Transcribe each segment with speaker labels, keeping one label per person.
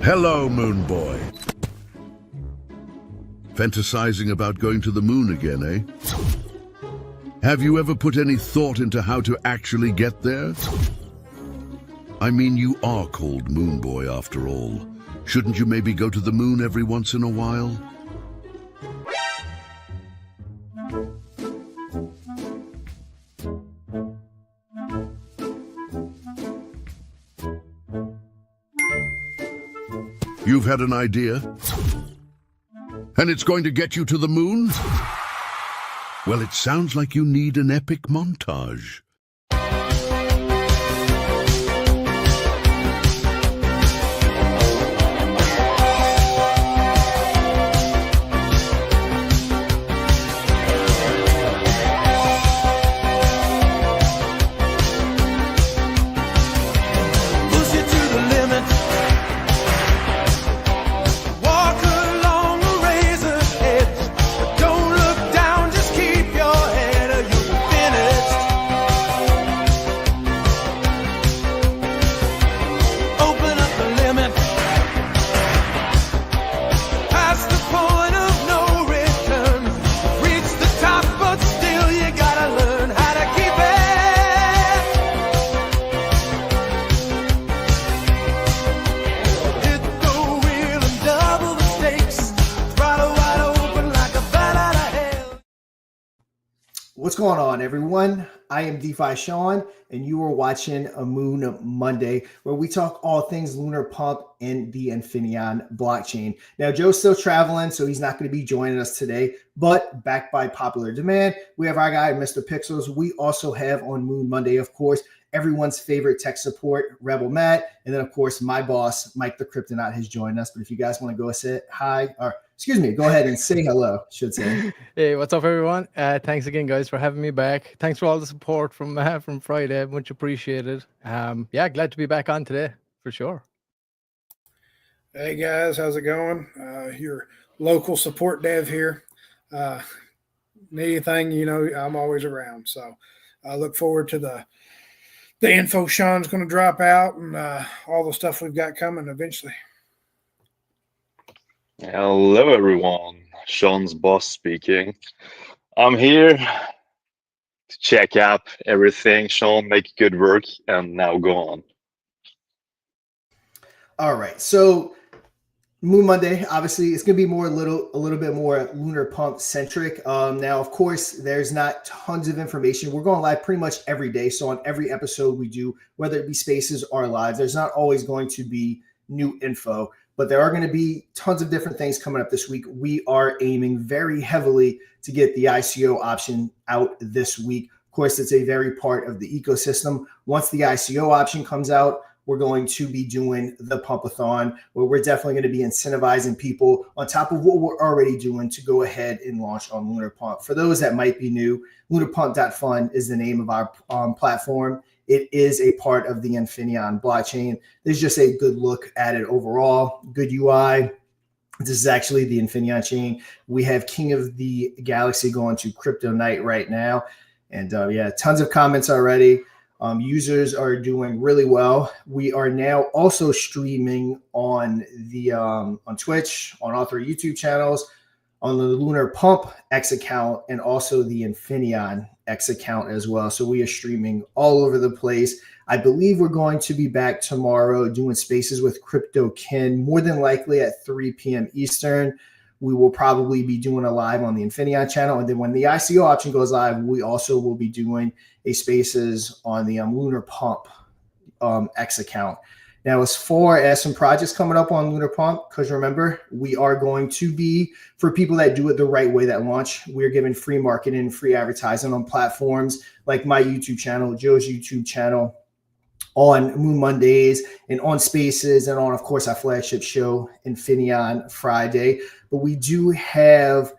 Speaker 1: Hello, Moon Boy. Fantasizing about going to the moon again, eh? Have you ever put any thought into how to actually get there? I mean, you are called Moon Boy after all. Shouldn't you maybe go to the moon every once in a while? You've had an idea? And it's going to get you to the moon? Well, it sounds like you need an epic montage.
Speaker 2: What's going on, everyone? I am DeFi Sean, and you are watching a Moon Monday, where we talk all things Lunar Pump and the Infinaeon blockchain. Now, Joe's still traveling, so he's not going to be joining us today, but backed by popular demand, we have our guy, Mr. Pixels. We also have on Moon Monday, of course, everyone's favorite tech support, Rebel Matt, and then, of course, my boss, Mike the Kryptonaut, has joined us. But if you guys want to go say hi, or excuse me, go ahead and say hello, should say.
Speaker 3: Hey, what's up, everyone? Thanks again, guys, for having me back. Thanks for all the support from Friday. Much appreciated. Yeah, glad to be back on today, for sure.
Speaker 4: Hey, guys, how's it going? Your local support dev here. Need anything, you know, I'm always around. So I look forward to the info Sean's going to drop out and all the stuff we've got coming eventually.
Speaker 5: Hello, everyone. Sean's boss speaking. I'm here to check out everything. Sean, make good work, and now go on.
Speaker 2: All right. So Moon Monday, obviously, it's going to be a little bit more Lunar Pump centric. Now, of course, there's not tons of information. We're going live pretty much every day. So on every episode we do, whether it be spaces or live, there's not always going to be new info. But there are going to be tons of different things coming up this week. We are aiming very heavily to get the ICO option out this week. Of course, it's a very part of the ecosystem. Once the ICO option comes out, we're going to be doing the Pumpathon, where we're definitely going to be incentivizing people on top of what we're already doing to go ahead and launch on Lunar Pump. For those that might be new, LunarPump.fun is the name of our platform. It is a part of the Infinaeon blockchain. There's just a good look at it overall, good UI. This is actually the Infinaeon chain. We have King of the Galaxy going to Crypto Night right now. And yeah, tons of comments already. Users are doing really well. We are now also streaming on the on Twitch, on all three YouTube channels, on the Lunar Pump X account, and also the Infinaeon X account as well. So we are streaming all over the place. I believe we're going to be back tomorrow doing spaces with Crypto Ken, more than likely at 3 p.m. Eastern. We will probably be doing a live on the Infinaeon channel. And then when the ICO option goes live, we also will be doing a spaces on the Lunar Pump X account. Now, as far as some projects coming up on Lunar Pump, because remember, we are going to be, for people that do it the right way that launch, we're giving free marketing, free advertising on platforms like my YouTube channel, Joe's YouTube channel, on Moon Mondays, and on Spaces, and on, of course, our flagship show, Infinaeon Friday. But we do have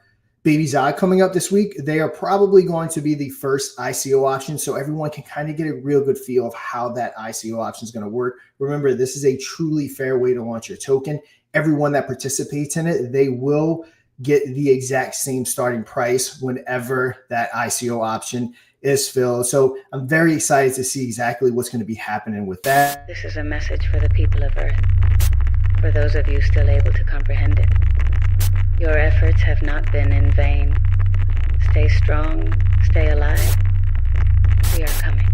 Speaker 2: Baby Zod coming up this week. They are probably going to be the first ICO option, so everyone can kind of get a real good feel of how that ICO option is going to work. Remember, this is a truly fair way to launch your token. Everyone that participates in it, they will get the exact same starting price whenever that ICO option is filled. So I'm very excited to see exactly what's going to be happening with that.
Speaker 6: This is a message for the people of Earth. For those of you still able to comprehend it, your efforts have not been in vain. Stay strong, stay alive. We are coming.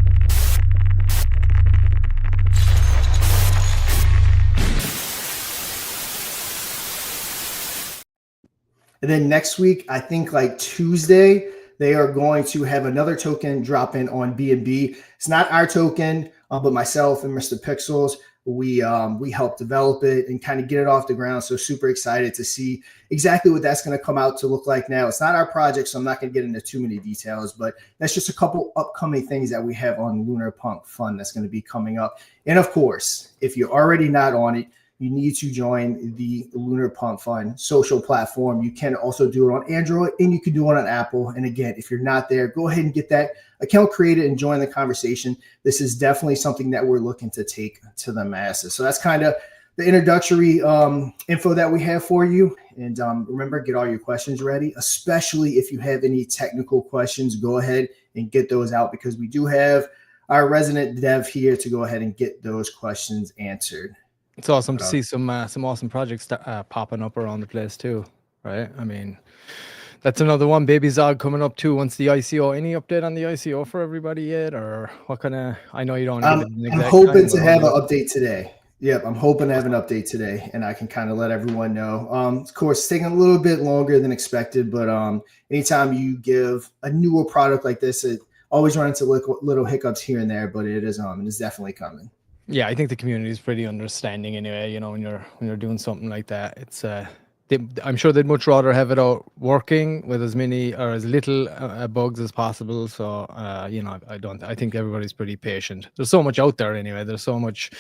Speaker 2: And then next week, I think like Tuesday, they are going to have another token drop in on B&B. It's not our token, but myself and Mr. Pixels, we helped develop it and kind of get it off the ground. So super excited to see exactly what that's going to come out to look like now. It's not our project, so I'm not going to get into too many details, but that's just a couple upcoming things that we have on Lunar Pump Fun that's going to be coming up. And of course, if you're already not on it, you need to join the Lunar Pump Fun social platform. You can also do it on Android and you can do it on Apple. And again, if you're not there, go ahead and get that account created and join the conversation. This is definitely something that we're looking to take to the masses. So that's kind of the introductory info that we have for you. And remember, get all your questions ready, especially if you have any technical questions. Go ahead and get those out because we do have our resident dev here to go ahead and get those questions answered.
Speaker 3: It's awesome to see some awesome projects popping up around the place too, right? I mean, that's another one. Baby Zog coming up too. Once the ICO, any update on the ICO for everybody yet, or what kind of? I know you don't.
Speaker 2: I'm hoping to have an update today. Yep, I'm hoping to have an update today, and I can kind of let everyone know. Of course, it's taking a little bit longer than expected, but anytime you give a newer product like this, it always runs into little hiccups here and there, but it's definitely coming.
Speaker 3: Yeah, I think the community is pretty understanding anyway. You know, when you're doing something like that, it's I'm sure they'd much rather have it out working with as many or as little bugs as possible. So you know, I think everybody's pretty patient. There's so much out there anyway. There's so much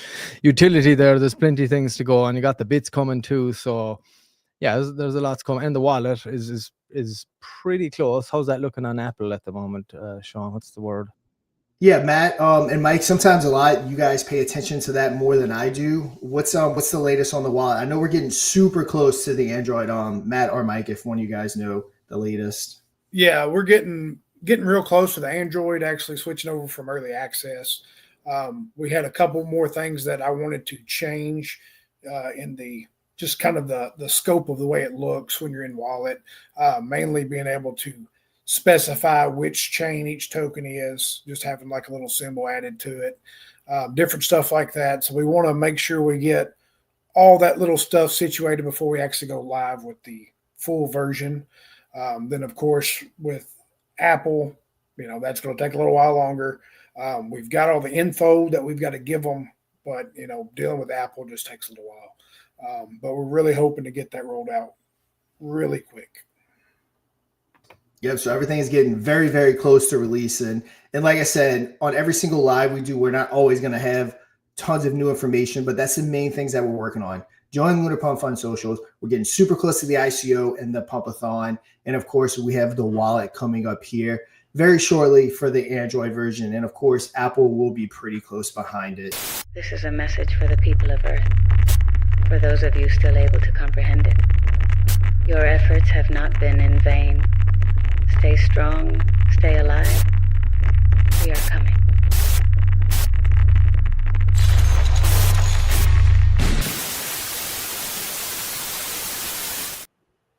Speaker 3: utility there. There's plenty of things to go on. You got the bits coming too. So yeah, there's a lot to come. And the wallet is pretty close. How's that looking on Apple at the moment, Sean? What's the word?
Speaker 2: Yeah, Matt and Mike, sometimes a lot you guys pay attention to that more than I do. What's the latest on the wallet? I know we're getting super close to the Android. Matt or Mike, if one of you guys know the latest.
Speaker 4: Yeah, we're getting real close to the Android, actually switching over from early access. We had a couple more things that I wanted to change in the just kind of the scope of the way it looks when you're in wallet, mainly being able to specify which chain each token is, just having like a little symbol added to it, different stuff like that. So we want to make sure we get all that little stuff situated before we actually go live with the full version. Then of course with Apple, you know, that's going to take a little while longer. We've got all the info that we've got to give them, but you know, dealing with Apple just takes a little while. But we're really hoping to get that rolled out really quick.
Speaker 2: Yep. So everything is getting very, very close to release. And like I said, on every single live we do, we're not always going to have tons of new information, but that's the main things that we're working on. Join Lunar Pump Fun Socials. We're getting super close to the ICO and the Pumpathon. And of course, we have the wallet coming up here very shortly for the Android version. And of course, Apple will be pretty close behind it.
Speaker 6: This is a message for the people of Earth. For those of you still able to comprehend it, your efforts have not been in vain. Stay strong, stay alive. We are coming.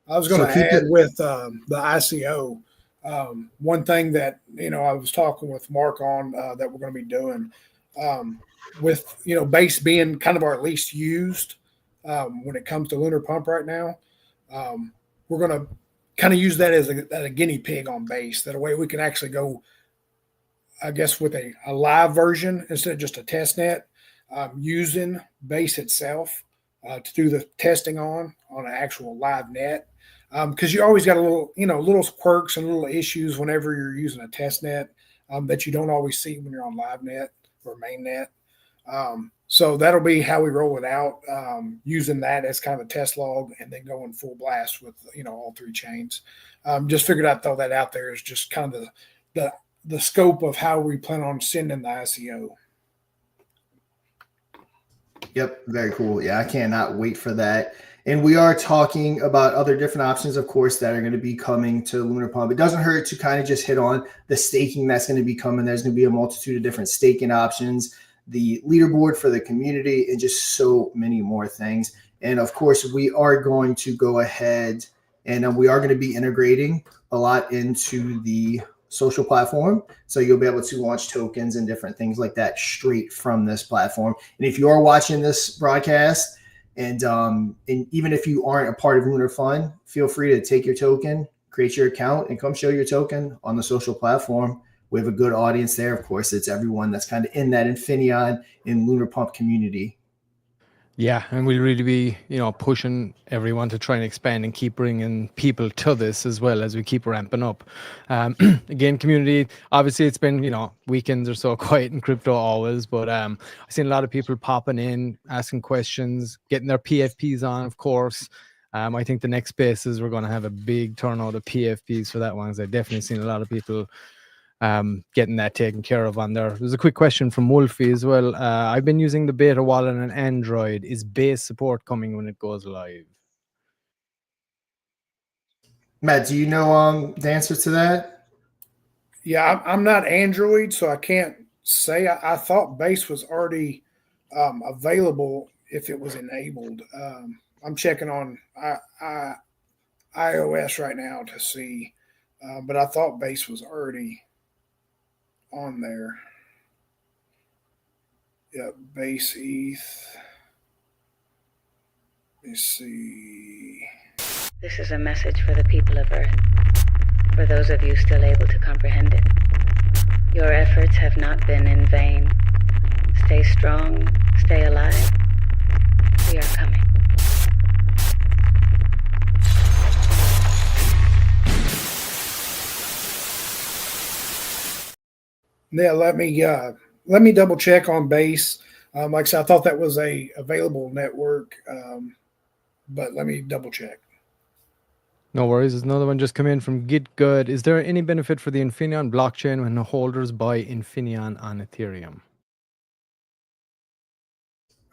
Speaker 4: I was going to add with the ICO, one thing that, you know, I was talking with Mark on that we're going to be doing with, you know, base being kind of our least used when it comes to Lunar Pump right now. We're going to kind of use that as a guinea pig on base. That way we can actually go, I guess, with a live version instead of just a test net, using base itself to do the testing on an actual live net. Because you always got little quirks and little issues whenever you're using a test net that you don't always see when you're on live net or main net. So that'll be how we roll it out, using that as kind of a test log and then going full blast with, you know, all three chains. Just figured I'd throw that out there as just kind of the scope of how we plan on sending the ICO.
Speaker 2: Yep, very cool. Yeah, I cannot wait for that. And we are talking about other different options, of course, that are going to be coming to Lunar Pump. It doesn't hurt to kind of just hit on the staking that's going to be coming. There's going to be a multitude of different staking options the leaderboard for the community, and just so many more things. And of course, we are going to go ahead and we are going to be integrating a lot into the social platform. So you'll be able to launch tokens and different things like that straight from this platform. And if you are watching this broadcast, and even if you aren't a part of Lunar Fun, feel free to take your token, create your account, and come show your token on the social platform. We have a good audience there. Of course, it's everyone that's kind of in that Infinaeon and Lunar Pump community.
Speaker 3: Yeah, and we'll really be, pushing everyone to try and expand and keep bringing people to this as well as we keep ramping up. Again, community, obviously it's been, weekends are so quiet in crypto always, but I've seen a lot of people popping in, asking questions, getting their PFPs on, of course. I think the next spaces we're going to have a big turnout of PFPs for that one, because I've definitely seen a lot of people getting that taken care of on there. There's a quick question from Wolfie as well. I've been using the beta wallet on Android. Is base support coming when it goes live?
Speaker 2: Matt, do you know the answer to that?
Speaker 4: Yeah, I'm not Android, so I can't say. I thought base was already available if it was enabled. I'm checking on iOS right now to see, but I thought base was already on there. Yeah, base ETH. Let me see.
Speaker 6: This is a message for the people of Earth, for those of you still able to comprehend it. Your efforts have not been in vain. Stay strong, stay alive. We are coming.
Speaker 4: Yeah, let me double check on base. Like I said, I thought that was a available network, but let me double check.
Speaker 3: No worries. There's another one just come in from Git Good. Is there any benefit for the Infinion blockchain when the holders buy Infinion on Ethereum?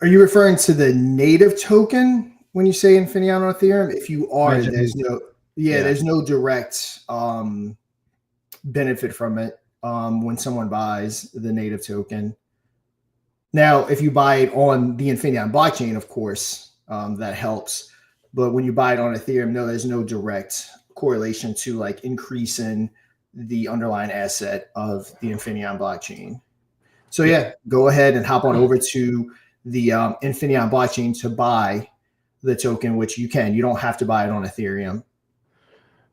Speaker 2: Are you referring to the native token when you say Infinion on Ethereum? If you are, there's no direct benefit from it when someone buys the native token. Now, if you buy it on the Infinion blockchain, of course, that helps. But when you buy it on Ethereum, no, there's no direct correlation to like increase in the underlying asset of the Infinion blockchain. So yeah, go ahead and hop on over to the Infinion blockchain to buy the token, which you can. You don't have to buy it on Ethereum.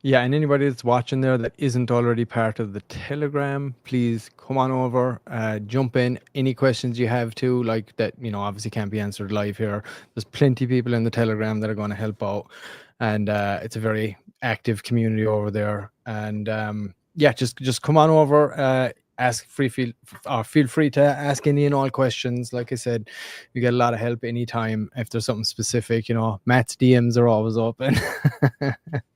Speaker 3: Yeah, and anybody that's watching there that isn't already part of the Telegram, please come on over, jump in. Any questions you have too, like that, obviously can't be answered live here. There's plenty of people in the Telegram that are going to help out. And it's a very active community over there. And just come on over, feel free to ask any and all questions. Like I said, you get a lot of help anytime if there's something specific. Matt's DMs are always open.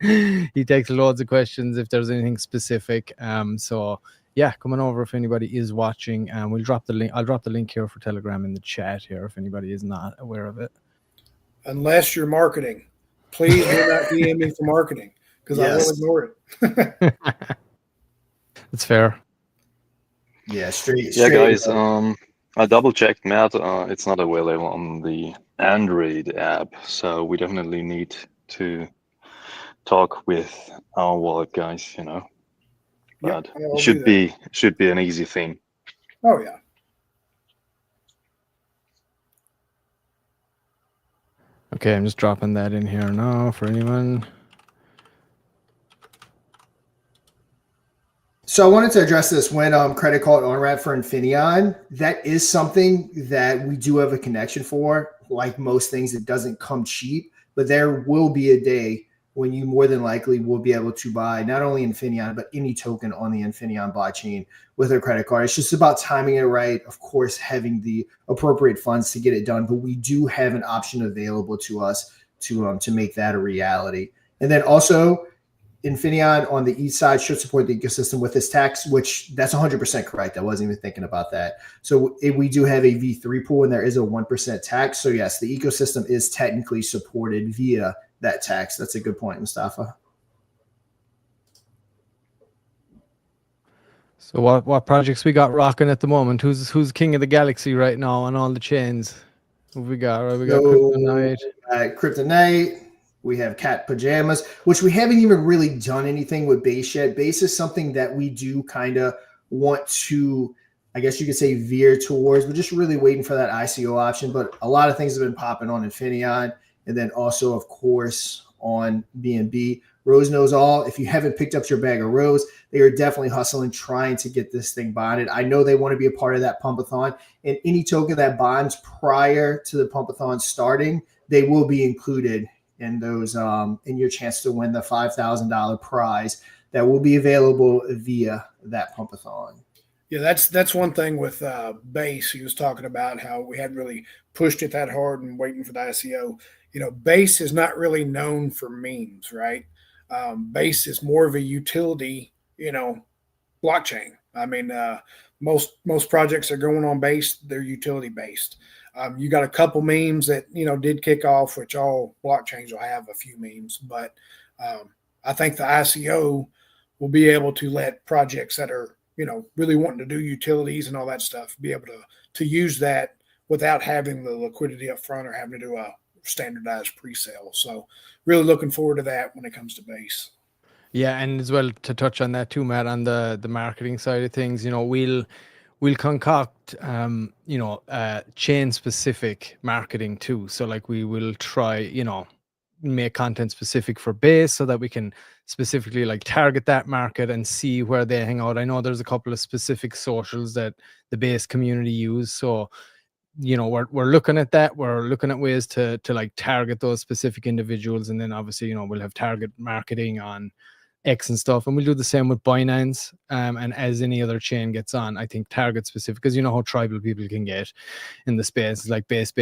Speaker 3: He takes loads of questions if there's anything specific. So yeah, come on over if anybody is watching, and we'll drop the link. I'll drop the link here for Telegram in the chat here if anybody is not aware of it.
Speaker 4: Unless you're marketing, please do not DM me for marketing, because I will ignore it.
Speaker 3: That's fair.
Speaker 2: Yeah, straight.
Speaker 5: Yeah, guys. I double checked, Matt. It's not available on the Android app, so we definitely need to talk with our wallet guys. But it should be an easy thing.
Speaker 4: Oh yeah.
Speaker 3: Okay, I'm just dropping that in here now for anyone.
Speaker 2: So I wanted to address this when credit card on ramp for Infinion. That is something that we do have a connection for. Like most things, it doesn't come cheap, but there will be a day when you more than likely will be able to buy not only Infinion, but any token on the Infinion blockchain with a credit card. It's just about timing it right. Of course, having the appropriate funds to get it done, but we do have an option available to us to make that a reality. And then also, Infinion on the east side should support the ecosystem with this tax, which that's 100% correct. I wasn't even thinking about that. So we do have a V3 pool and there is a 1% tax. So yes, the ecosystem is technically supported via that tax. That's a good point, Mustafa.
Speaker 3: So what projects we got rocking at the moment? Who's king of the galaxy right now on all the chains? Who we got? Right, we got Kryptonite.
Speaker 2: Kryptonite. We have cat pajamas, which we haven't even really done anything with base yet. Base is something that we do kind of want to, I guess you could say, veer towards. We're just really waiting for that ICO option. But a lot of things have been popping on Infinaeon, and then also, of course, on BNB. Rose knows all. If you haven't picked up your bag of Rose, they are definitely hustling, trying to get this thing bonded. I know they want to be a part of that pumpathon, and any token that bonds prior to the pumpathon starting, they will be included in those in your chance to win the $5,000 prize that will be available via that pumpathon.
Speaker 4: Yeah, that's one thing with base. He was talking about how we hadn't really pushed it that hard and waiting for the ICO. You know, base is not really known for memes, right? Base is more of a utility, blockchain. I mean, most projects are going on base; they're utility based. You got a couple memes that did kick off, which all blockchains will have a few memes, but I think the ICO will be able to let projects that are really wanting to do utilities and all that stuff be able to use that without having the liquidity up front or having to do a standardized pre-sale. So really looking forward to that when it comes to base.
Speaker 3: Yeah, and as well to touch on that too, Matt, on the marketing side of things, we'll concoct chain specific marketing too. So like we will try, make content specific for base so that we can specifically like target that market and see where they hang out. I know there's a couple of specific socials that the base community use. So we're looking at that. We're looking at ways to like target those specific individuals, and then obviously we'll have target marketing on X and stuff, and we'll do the same with Binance. And as any other chain gets on, I think target specific, because you know how tribal people can get in the space. It's like base.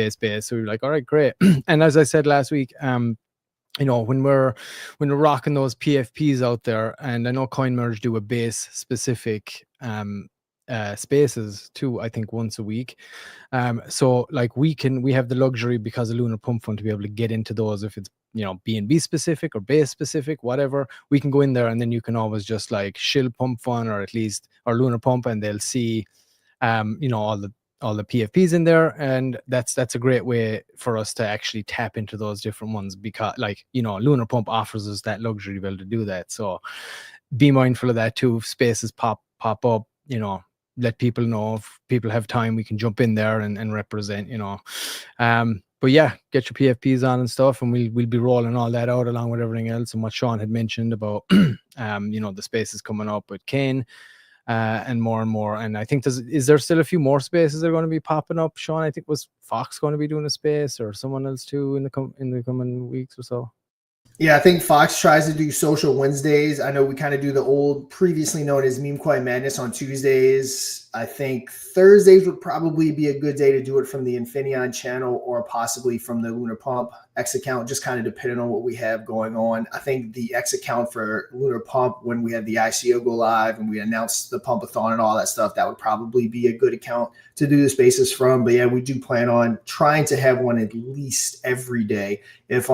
Speaker 3: So we're like, all right, great. And as I said last week, when we're rocking those PFPs out there, and I know CoinMerge do a base specific spaces too, I think once a week. So like we have the luxury because of Lunar Pump Fund to be able to get into those. If it's BNB specific or base specific, whatever, we can go in there, and then you can always just like shill Pump Fund or Lunar Pump, and they'll see all the PFPs in there, and that's a great way for us to actually tap into those different ones, because Lunar Pump offers us that luxury to be able to do that. So be mindful of that too. If spaces pop up, let people know. If people have time, we can jump in there and represent, but yeah, get your PFPs on and stuff, and we'll be rolling all that out along with everything else. And what Sean had mentioned about the spaces coming up with Kane, and more. And I think is there still a few more spaces that are going to be popping up, Sean? I think was Fox going to be doing a space, or someone else too in the coming weeks or so.
Speaker 2: Yeah, I think Fox tries to do social Wednesdays. I know we kind of do the old, previously known as Meme Coin Madness on Tuesdays. I think Thursdays would probably be a good day to do it from the Infinaeon channel, or possibly from the Lunar Pump X account, just kind of depending on what we have going on. I think the X account for Lunar Pump, when we had the ICO go live and we announced the Pumpathon and all that stuff, that would probably be a good account to do the spaces from. But yeah, we do plan on trying to have one at least every day. If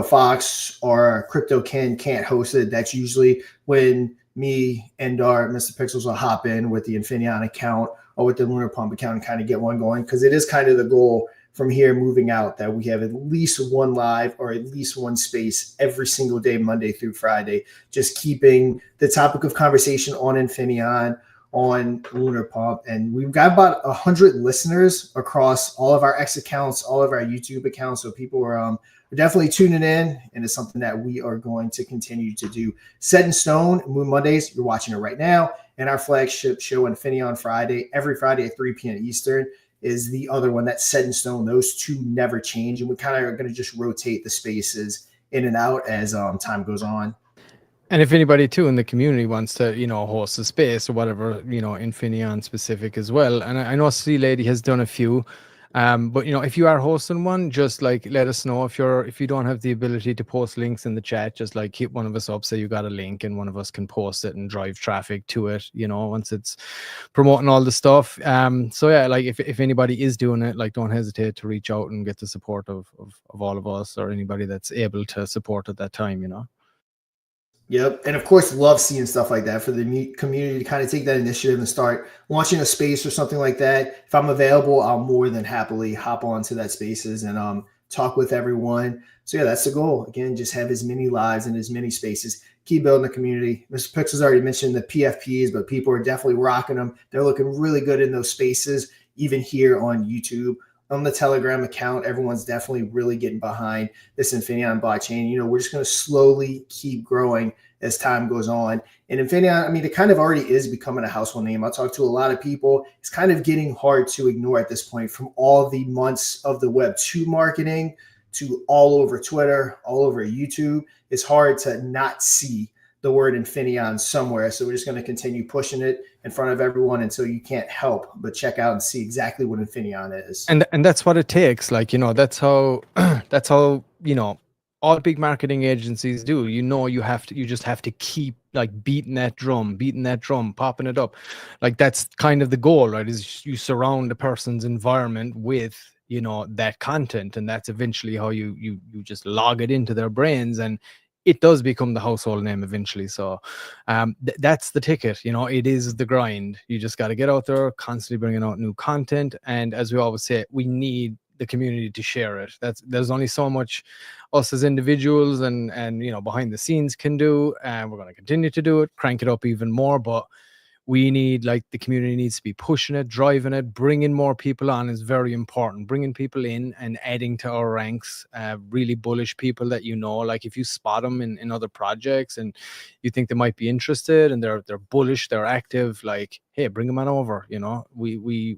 Speaker 2: Fox or Crypto can't host it, that's usually when me and our Mr. Pixels will hop in with the Infinion account or with the Lunar Pump account and kind of get one going, because it is kind of the goal from here moving out that we have at least one live or at least one space every single day, Monday through Friday, just keeping the topic of conversation on Infinion, on Lunar Pump. And we've got about 100 listeners across all of our X accounts, all of our YouTube accounts. So people are definitely tuning in, and it's something that we are going to continue to do. Set in Stone, Moon Mondays, you're watching it right now, and our flagship show, Infinion Friday, every Friday at 3 p.m. Eastern, is the other one that's set in stone. Those two never change, and we kind of are going to just rotate the spaces in and out as time goes on.
Speaker 3: And if anybody too in the community wants to, host a space or whatever, Infinion specific as well. And I know C Lady has done a few. But if you are hosting one, just like let us know. If you don't have the ability to post links in the chat, just like hit one of us up, say you got a link, and one of us can post it and drive traffic to it, once it's promoting all the stuff. So yeah, like if anybody is doing it, like don't hesitate to reach out and get the support of all of us or anybody that's able to support at that time,
Speaker 2: Yep. And of course, love seeing stuff like that for the community to kind of take that initiative and start launching a space or something like that. If I'm available, I'll more than happily hop onto that spaces and talk with everyone. So yeah, that's the goal. Again, just have as many lives and as many spaces. Keep building the community. Mr. Pix has already mentioned the PFPs, but people are definitely rocking them. They're looking really good in those spaces, even here on YouTube. On the Telegram account, everyone's definitely really getting behind this Infinaeon blockchain. We're just going to slowly keep growing as time goes on. And Infinaeon, I mean, it kind of already is becoming a household name. I talk to a lot of people. It's kind of getting hard to ignore at this point from all the months of the Web 2 marketing to all over Twitter, all over YouTube. It's hard to not see the word Infinaeon somewhere. So we're just going to continue pushing it in front of everyone until you can't help but check out and see exactly what Infinaeon is.
Speaker 3: And that's what it takes. Like, that's how that's how, all big marketing agencies do. You just have to keep like beating that drum, popping it up. Like that's kind of the goal, right? Is you surround a person's environment with, that content, and that's eventually how you just log it into their brains, and it does become the household name eventually. So that's the ticket. It is the grind. You just got to get out there, constantly bringing out new content. And as we always say, we need the community to share it. There's only so much us as individuals and behind the scenes can do, and we're going to continue to do it, crank it up even more. But we need, like, the community needs to be pushing it, driving it, bringing more people on is very important. Bringing people in and adding to our ranks, really bullish people that like if you spot them in other projects and you think they might be interested and they're bullish, they're active, like, hey, bring them on over. We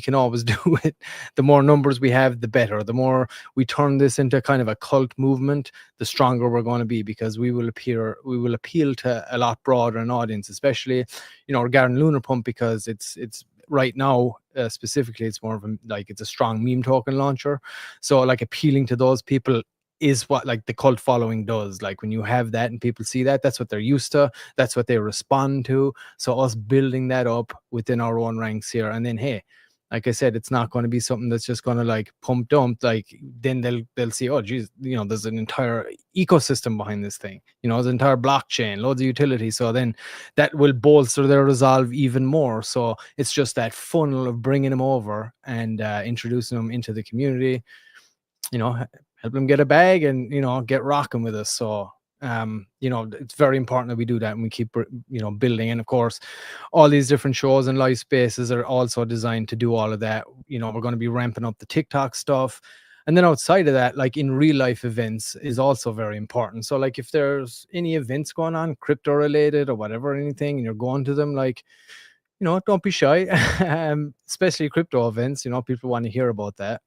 Speaker 3: can always do it. The more numbers we have, the better. The more we turn this into kind of a cult movement, the stronger we're going to be, because we will appeal to a lot broader an audience, especially regarding Lunar Pump, because it's right now specifically it's more of it's a strong meme token launcher. So like appealing to those people is what like the cult following does. Like when you have that and people see that, that's what they're used to, that's what they respond to. So us building that up within our own ranks here, and then hey, like I said, it's not going to be something that's just going to like pump dump. Like then they'll see, oh geez, there's an entire ecosystem behind this thing. There's an entire blockchain, loads of utility. So then that will bolster their resolve even more. So it's just that funnel of bringing them over and introducing them into the community. Help them get a bag and get rocking with us. So it's very important that we do that and we keep building. And of course, all these different shows and live spaces are also designed to do all of that. We're going to be ramping up the TikTok stuff, and then outside of that, like in real life events is also very important. So like if there's any events going on, crypto related or whatever, anything, and you're going to them, like don't be shy. Especially crypto events, people want to hear about that.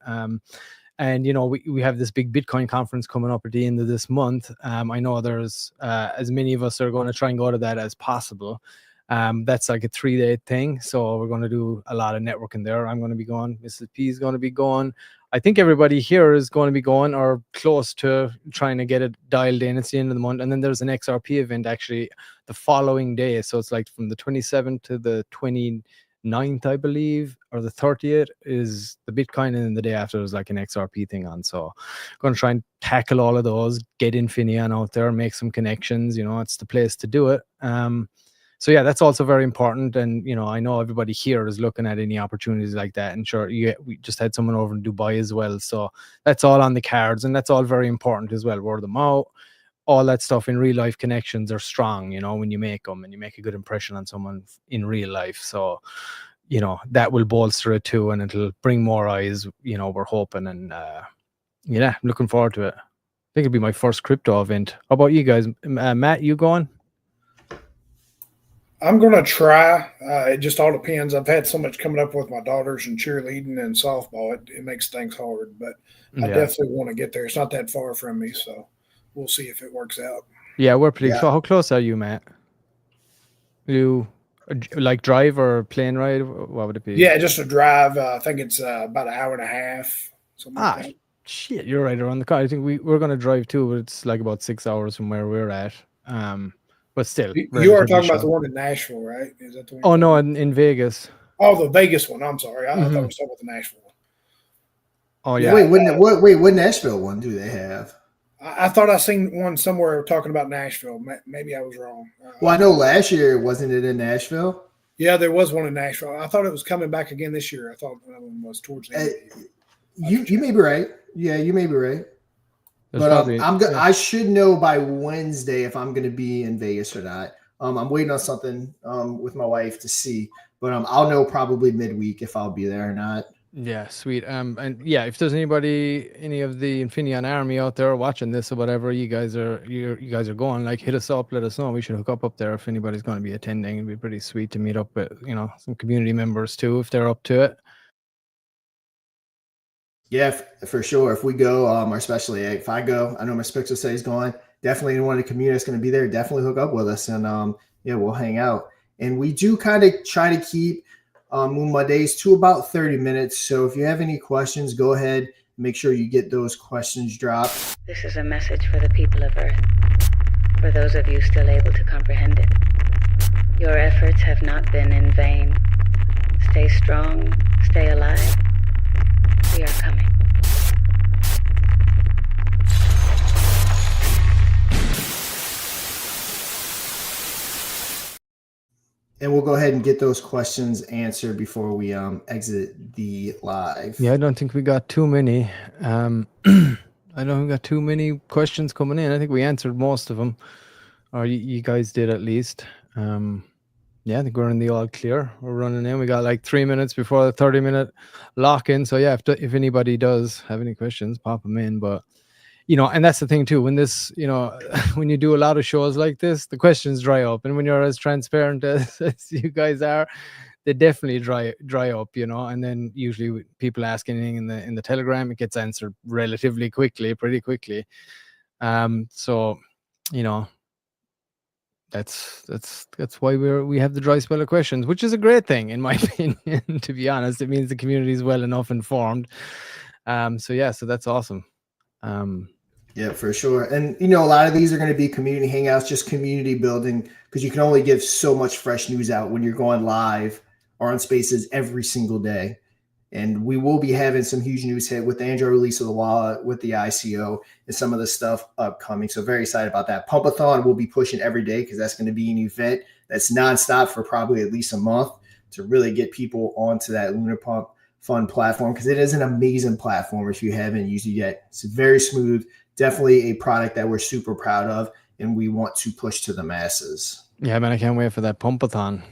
Speaker 3: And we have this big Bitcoin conference coming up at the end of this month. I know there's as many of us are going to try and go to that as possible. That's like a 3-day thing, so we're going to do a lot of networking there. I'm going to be going. Mrs. P is going to be going. I think everybody here is going to be going or close to trying to get it dialed in. It's the end of the month, and then there's an XRP event actually the following day. So it's like from the 27th to the 29th, I believe, or the 30th is the Bitcoin, and then the day after is like an XRP thing on. So I'm going to try and tackle all of those, get Infinaeon out there, make some connections. It's the place to do it. So yeah, that's also very important. And I know everybody here is looking at any opportunities like that. And sure, we just had someone over in Dubai as well, so that's all on the cards, and that's all very important as well. Word of mouth, all that stuff in real life connections are strong, when you make them and you make a good impression on someone in real life. So, that will bolster it too, and it'll bring more eyes, we're hoping. And yeah, I'm looking forward to it. I think it'll be my first crypto event. How about you guys? Matt, you going?
Speaker 4: I'm going to try. It just all depends. I've had so much coming up with my daughters and cheerleading and softball. It makes things hard, but I definitely want to get there. It's not that far from me, so we'll see if it works out.
Speaker 3: Yeah, we're pretty close. How close are you, Matt? You like drive or plane ride? What would it be?
Speaker 4: Yeah, just a drive. I think it's about an hour and a half. Like that.
Speaker 3: Shit, you're right around the corner. I think we're going to drive too, but it's like about 6 hours from where we're at. But still,
Speaker 4: you are talking about the one in Nashville, right? Is that the one?
Speaker 3: Oh no, in Vegas.
Speaker 4: Oh, the Vegas one. I'm sorry, I thought we were talking about the Nashville one.
Speaker 3: Oh yeah.
Speaker 2: Wait, what Nashville one do they have?
Speaker 4: I thought I seen one somewhere talking about Nashville. Maybe I was wrong.
Speaker 2: Well, I know last year, wasn't it in Nashville?
Speaker 4: Yeah, there was one in Nashville. I thought it was coming back again this year. I thought that one was towards the end of the year.
Speaker 2: You may be right. Yeah, you may be right.
Speaker 3: There's
Speaker 2: But
Speaker 3: probably, yeah.
Speaker 2: I should know by Wednesday if I'm going to be in Vegas or not. I'm waiting on something with my wife to see, but I'll know probably midweek if I'll be there or not.
Speaker 3: Yeah, sweet. And yeah, if there's any of the Infinion army out there watching this or whatever, you guys are going, like, hit us up, let us know. We should hook up there if anybody's going to be attending. It'd be pretty sweet to meet up with, some community members too, if they're up to it.
Speaker 2: Yeah, for sure. If we go, or especially if I go, I know my Spixel says he's going. Definitely anyone in the community that's going to be there, definitely hook up with us, and yeah, we'll hang out. And we do kind of try to keep Moon Mondays to about 30 minutes. So if you have any questions, go ahead. Make sure you get those questions dropped.
Speaker 6: This is a message for the people of Earth, for those of you still able to comprehend it. Your efforts have not been in vain. Stay strong, stay alive. We are coming.
Speaker 2: And we'll go ahead and get those questions answered before we exit the live.
Speaker 3: Yeah, I don't think we got too many. I don't think we got too many questions coming in. I think we answered most of them, or you guys did at least. Yeah, I think we're in the all clear. We're running in. We got like 3 minutes before the 30-minute lock-in. So yeah, if anybody does have any questions, pop them in. But and that's the thing too. When this, when you do a lot of shows like this, the questions dry up, and when you're as transparent as you guys are, they definitely dry up. And then usually people ask anything in the Telegram, it gets answered relatively quickly, pretty quickly. So that's why we have the dry spell of questions, which is a great thing in my opinion. To be honest, it means the community is well enough informed. So that's awesome.
Speaker 2: Yeah, for sure. And a lot of these are going to be community hangouts, just community building, because you can only give so much fresh news out when you're going live or on Spaces every single day. And we will be having some huge news hit with the Android release of the wallet, with the ICO, and some of the stuff upcoming. So very excited about that. Pumpathon will be pushing every day because that's going to be an event that's nonstop for probably at least a month to really get people onto that Lunar Pump Fun platform, because it is an amazing platform if you haven't used it yet. It's very smooth. Definitely a product that we're super proud of and we want to push to the masses.
Speaker 3: Yeah, man, I can't wait for that Pumpathon.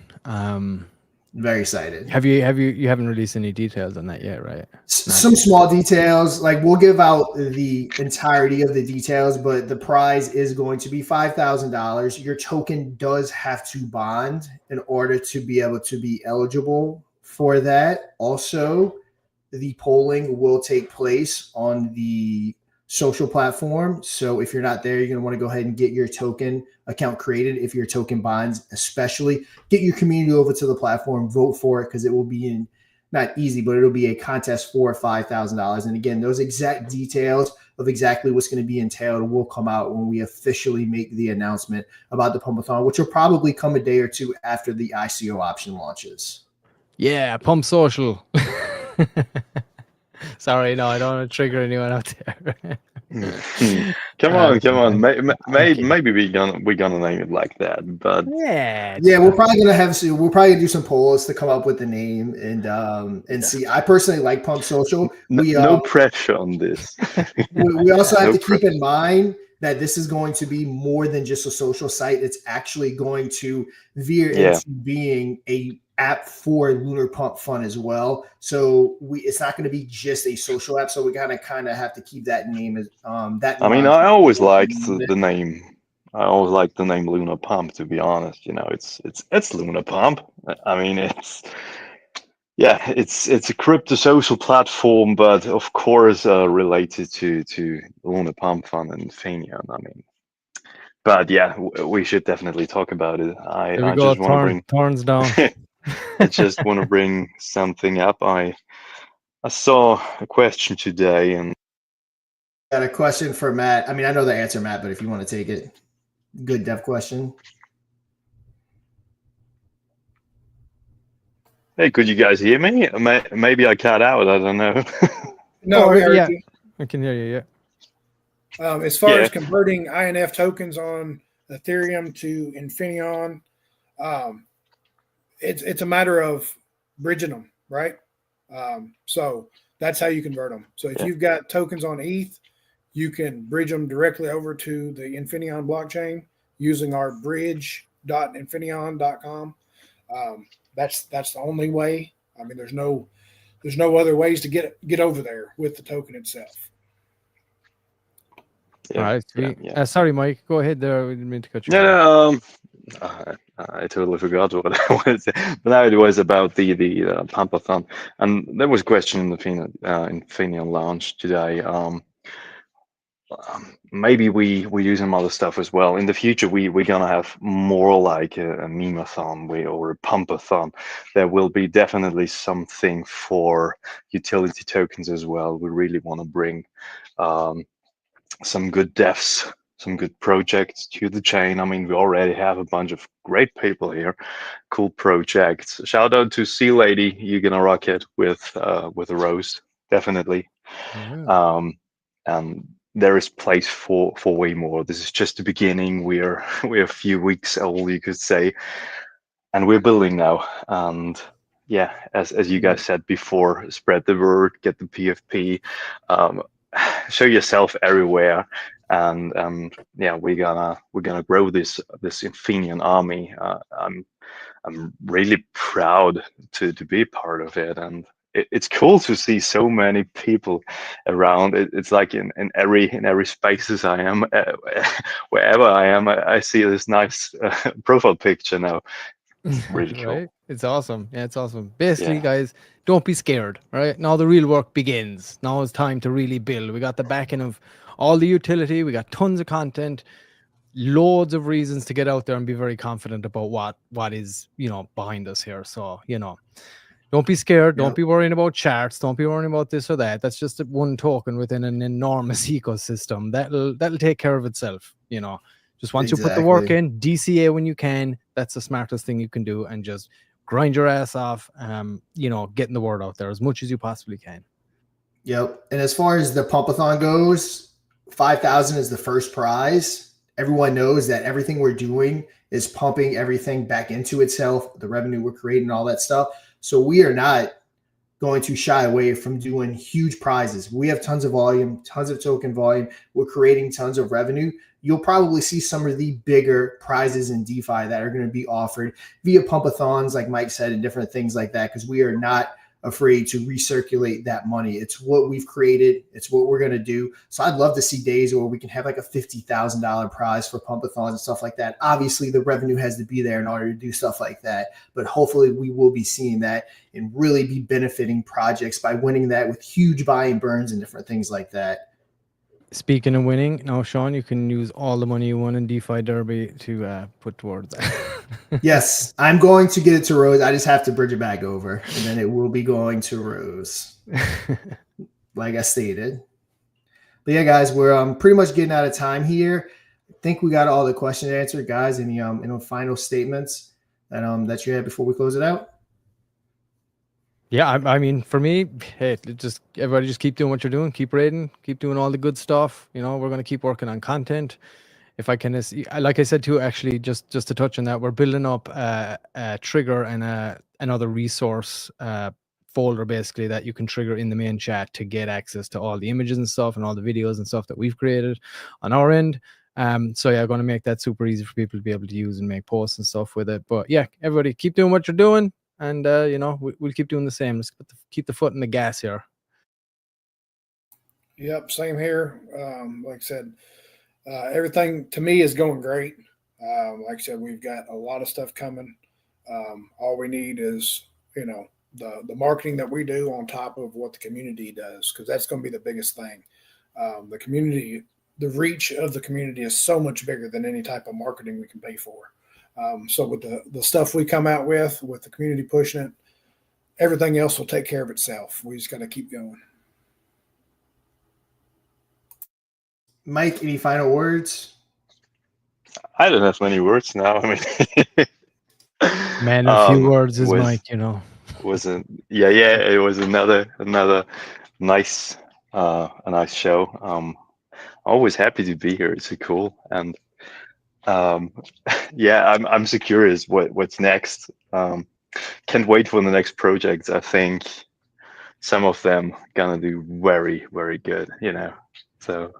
Speaker 2: Very excited.
Speaker 3: You haven't released any details on that yet, right?
Speaker 2: Some small details, like we'll give out the entirety of the details, but the prize is going to be $5,000. Your token does have to bond in order to be able to be eligible for that. Also, the polling will take place on the social platform. So if you're not there, you're going to want to go ahead and get your token account created. If your token binds, especially get your community over to the platform, vote for it, because it will be not easy, but it'll be a contest for $5,000. And again, those exact details of exactly what's going to be entailed will come out when we officially make the announcement about the Pumpathon, which will probably come a day or two after the ICO option launches.
Speaker 3: Yeah, Pump Social. Sorry, no, I don't want to trigger anyone out there.
Speaker 5: Come on. Maybe we're gonna name it like that, but
Speaker 3: yeah,
Speaker 2: we're probably gonna do some polls to come up with the name and see. I personally like Pump Social.
Speaker 5: No pressure on this.
Speaker 2: we also have to keep in mind that this is going to be more than just a social site. It's actually going to veer into being a app for Lunar Pump Fun as well. So it's not going to be just a social app. So we kind of have to keep that name as that.
Speaker 5: I mean, I always liked the name. I always liked the name Lunar Pump. To be honest, it's Lunar Pump. I mean, it's a crypto social platform, but of course related to Lunar Pump Fun and Infinaeon. I mean, but yeah, we should definitely talk about it. I just want to bring
Speaker 3: Thorns down.
Speaker 5: I just want to bring something up. I saw a question today, and
Speaker 2: got a question for Matt. I mean, I know the answer, Matt, but if you want to take it, good dev question.
Speaker 5: Hey, could you guys hear me? Maybe I cut out. I don't know.
Speaker 4: No, we heard
Speaker 3: yeah,
Speaker 4: you.
Speaker 3: I can hear you. Yeah.
Speaker 4: As far
Speaker 5: Yeah.
Speaker 4: as converting INF tokens on Ethereum to Infinion, it's a matter of bridging them, right? So that's how you convert them. So if
Speaker 5: Yeah.
Speaker 4: you've got tokens on ETH, you can bridge them directly over to the Infinion blockchain using our bridge.infinion.com. That's the only way. I mean, there's no other ways to get over there with the token itself.
Speaker 3: All
Speaker 5: Yeah.
Speaker 3: right,
Speaker 5: Yeah.
Speaker 3: sweet.
Speaker 5: Yeah.
Speaker 3: Sorry, Mike. Go ahead there. We didn't mean to cut you off.
Speaker 5: Yeah. I totally forgot what I was. But now it was about the pumpathon, and there was a question in the Infinion Lounge today. Maybe we do some other stuff as well in the future. We're gonna have more like a meme-a-thon or a pumpathon. There will be definitely something for utility tokens as well. We really want to bring some good devs, some good projects to the chain. I mean, we already have a bunch of great people here, cool projects. Shout out to Sea Lady, you're gonna rock it with a rose, definitely.
Speaker 3: Yeah.
Speaker 5: And there is place for way more. This is just the beginning. We're a few weeks old, you could say, and we're building now. And yeah, as you guys said before, spread the word, get the PFP, show yourself everywhere, and yeah, we're gonna grow this Infinion army. I'm really proud to be part of it, and it's cool to see so many people around. It's like in every spaces I am, wherever I am, I see this nice profile picture now. It's really cool.
Speaker 3: Right? It's awesome. Yeah, it's awesome. Basically,
Speaker 5: Yeah.
Speaker 3: guys, don't be scared. Right now, the real work begins. Now it's time to really build. We got the backing of all the utility. We got tons of content, loads of reasons to get out there and be very confident about what is behind us here. So don't be scared. Don't
Speaker 2: Yep.
Speaker 3: be worrying about charts. Don't be worrying about this or that. That's just one token within an enormous ecosystem. That'll take care of itself. Just once you put the work in, DCA when you can. That's the smartest thing you can do, and just grind your ass off. Getting the word out there as much as you possibly can.
Speaker 2: Yep. And as far as the pumpathon goes, 5,000 is the first prize. Everyone knows that everything we're doing is pumping everything back into itself, the revenue we're creating, all that stuff. So we are not going to shy away from doing huge prizes. We have tons of volume, tons of token volume. We're creating tons of revenue. You'll probably see some of the bigger prizes in DeFi that are going to be offered via pumpathons, like Mike said, and different things like that, because we are not afraid to recirculate that money. It's what we've created. It's what we're going to do. So I'd love to see days where we can have like a $50,000 prize for pumpathons and stuff like that. Obviously, the revenue has to be there in order to do stuff like that. But hopefully we will be seeing that and really be benefiting projects by winning that with huge buy and burns and different things like that.
Speaker 3: Speaking of winning, now, Sean, you can use all the money you won in DeFi Derby to put towards that.
Speaker 2: Yes, I'm going to get it to Rose. I just have to bridge it back over, and then it will be going to Rose, like I stated. But yeah, guys, we're pretty much getting out of time here. I think we got all the questions answered, guys. Any final statements that you had before we close it out?
Speaker 3: Yeah, I mean, for me, hey, everybody just keep doing what you're doing, keep raiding, keep doing all the good stuff. We're going to keep working on content. If I can, like I said too, actually, just to touch on that, we're building up a trigger and another resource folder, basically, that you can trigger in the main chat to get access to all the images and stuff and all the videos and stuff that we've created on our end. So yeah, I'm going to make that super easy for people to be able to use and make posts and stuff with it. But yeah, everybody keep doing what you're doing. And, we'll keep doing the same. Let's keep the foot in the gas here.
Speaker 4: Yep, same here. Like I said, everything to me is going great. Like I said, we've got a lot of stuff coming. All we need is, the marketing that we do on top of what the community does, because that's going to be the biggest thing. The community, the reach of the community is so much bigger than any type of marketing we can pay for. So with the stuff we come out with the community pushing it, everything else will take care of itself. We just got to keep going.
Speaker 2: Mike, any final words?
Speaker 5: I don't have many words now. I mean,
Speaker 3: man, a few words is Mike. It was
Speaker 5: another nice a nice show. always happy to be here. It's so cool, and yeah, I'm so curious what's next. Can't wait for the next projects. I think some of them gonna do very, very good, you know. So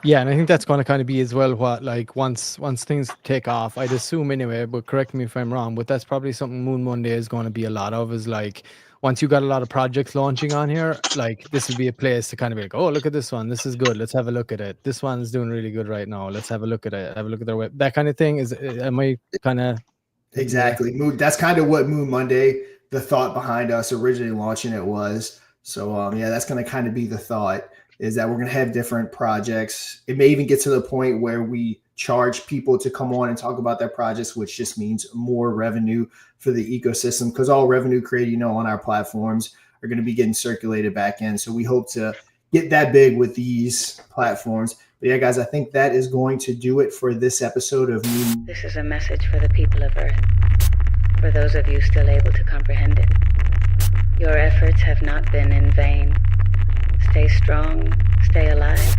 Speaker 3: Yeah, and I think that's going to kind of be as well what, like, once things take off, I'd assume anyway, but correct me if I'm wrong, but that's probably something Moon Monday is going to be a lot of, is like, once you got a lot of projects launching on here, like, this will be a place to kind of be like, oh, look at this one, this is good, let's have a look at it. This one's doing really good right now, let's have a look at it, have a look at their web. That kind of thing is, am I kind of
Speaker 2: Exactly. That's kind of what Moon Monday, the thought behind us originally launching it was. So yeah, that's going to kind of be the thought, is that we're going to have different projects. It may even get to the point where we charge people to come on and talk about their projects, which just means more revenue for the ecosystem, because all revenue created, on our platforms are going to be getting circulated back in. So we hope to get that big with these platforms. But yeah, guys, I think that is going to do it for this episode of Moon.
Speaker 6: This is a message for the people of Earth, for those of you still able to comprehend it. Your efforts have not been in vain. Stay strong, stay alive.